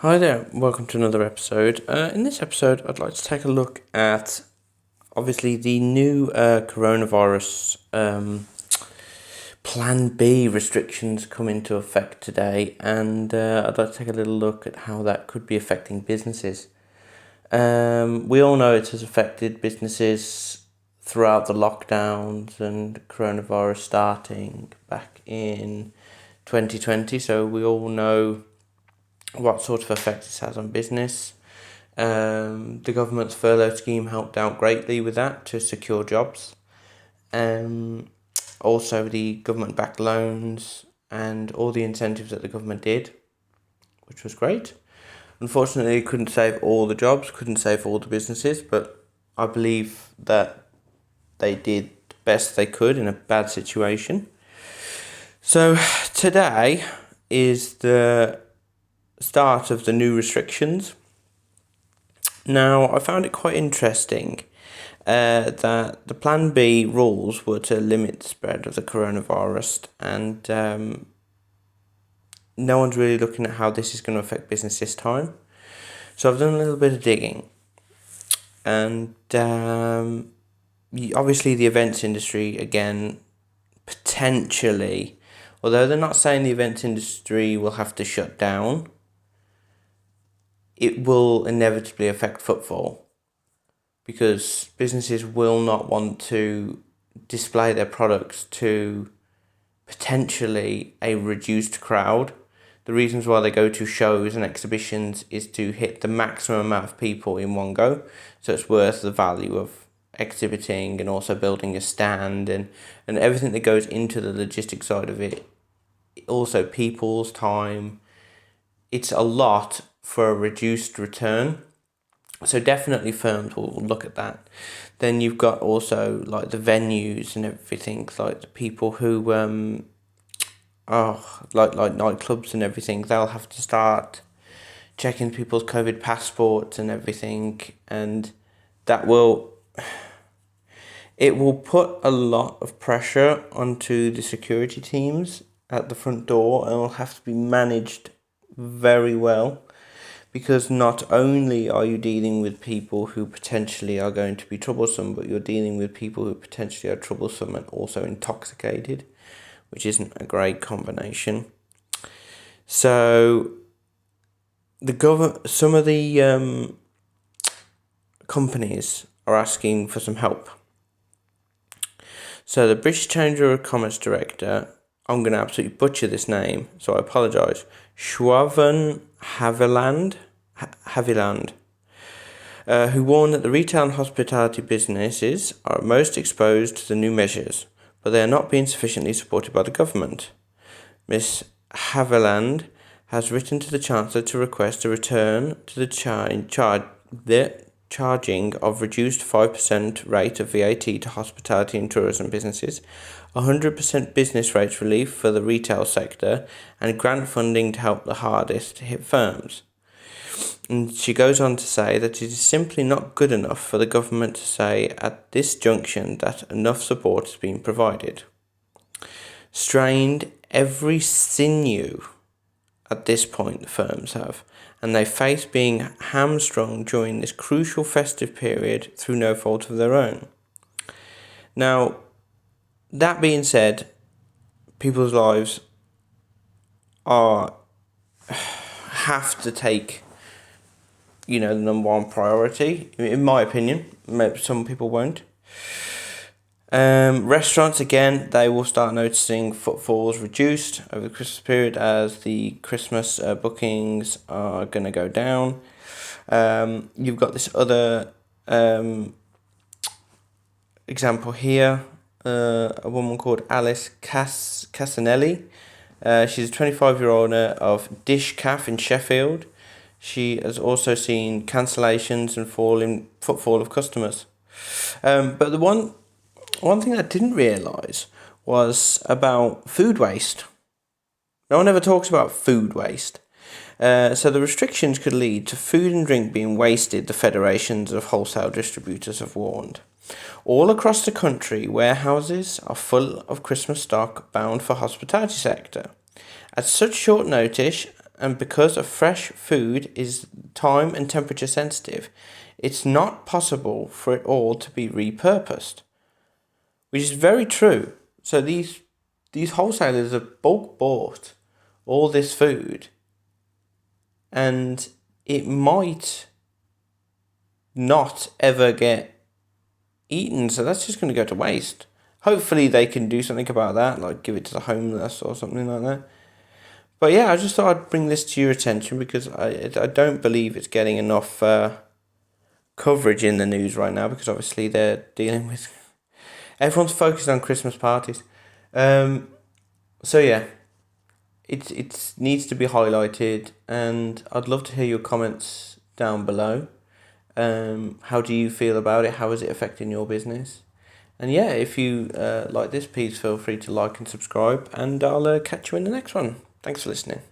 Hi there, welcome to another episode. In this episode, I'd like to take a look at obviously the new coronavirus Plan B restrictions come into effect today, and I'd like to take a little look at how that could be affecting businesses. We all know it has affected businesses throughout the lockdowns and coronavirus starting back in 2020, so we all know what sort of effect it has on business. The government's furlough scheme helped out greatly with that to secure jobs. Also, the government-backed loans and all the incentives that the government did, which was great. Unfortunately, it couldn't save all the jobs, couldn't save all the businesses, but I believe that they did the best they could in a bad situation. So today is the start of the new restrictions. Now, I found it quite interesting that the Plan B rules were to limit the spread of the coronavirus, and no one's really looking at how this is going to affect business this time. So I've done a little bit of digging, and obviously the events industry, again, potentially, although they're not saying the events industry will have to shut down, it will inevitably affect footfall because businesses will not want to display their products to potentially a reduced crowd. The reasons why they go to shows and exhibitions is to hit the maximum amount of people in one go, so it's worth the value of exhibiting and also building a stand and everything that goes into the logistic side of it. Also people's time. It's a lot for a reduced return. So definitely firms will look at that. Then you've got also like the venues and everything, like the people who like nightclubs and everything, they'll have to start checking people's COVID passports and everything, and that will put a lot of pressure onto the security teams at the front door, and will have to be managed very well, because not only are you dealing with people who potentially are going to be troublesome, but you're dealing with people who potentially are troublesome and also intoxicated, which isn't a great combination. So some of the companies are asking for some help. So the British Chamber of Commerce Director, I'm going to absolutely butcher this name, so I apologise, Schwaven Haviland, who warned that the retail and hospitality businesses are most exposed to the new measures, but they are not being sufficiently supported by the government. Ms. Haviland has written to the Chancellor to request a return to the charging of reduced 5% rate of VAT to hospitality and tourism businesses, 100% business rates relief for the retail sector, and grant funding to help the hardest hit firms. And she goes on to say that it is simply not good enough for the government to say at this junction that enough support has been provided. Strained every sinew at this point, the firms have, and they face being hamstrung during this crucial festive period through no fault of their own. Now, that being said, people's lives have to take, the number one priority, in my opinion. Maybe some people won't. Restaurants, again, they will start noticing footfalls reduced over the Christmas period as the Christmas bookings are going to go down. You've got this other example here, a woman called Alice Casanelli. She's a 25-year-old owner of Dish Cafe in Sheffield. She has also seen cancellations and footfall of customers. But the one thing I didn't realise was about food waste. No one ever talks about food waste. So the restrictions could lead to food and drink being wasted, the federations of wholesale distributors have warned. All across the country, warehouses are full of Christmas stock bound for hospitality sector. At such short notice and because a fresh food is time and temperature sensitive, it's not possible for it all to be repurposed, which is very true. So these wholesalers have bulk bought all this food, and it might not ever get eaten, so that's just going to go to waste. Hopefully they can do something about that, like give it to the homeless or something like that. But yeah, I just thought I'd bring this to your attention because I don't believe it's getting enough coverage in the news right now, because obviously they're dealing with... Everyone's focused on Christmas parties. So yeah, it needs to be highlighted, and I'd love to hear your comments down below. How do you feel about it? How is it affecting your business? And yeah, if you like this, please feel free to like and subscribe, and I'll catch you in the next one. Thanks for listening.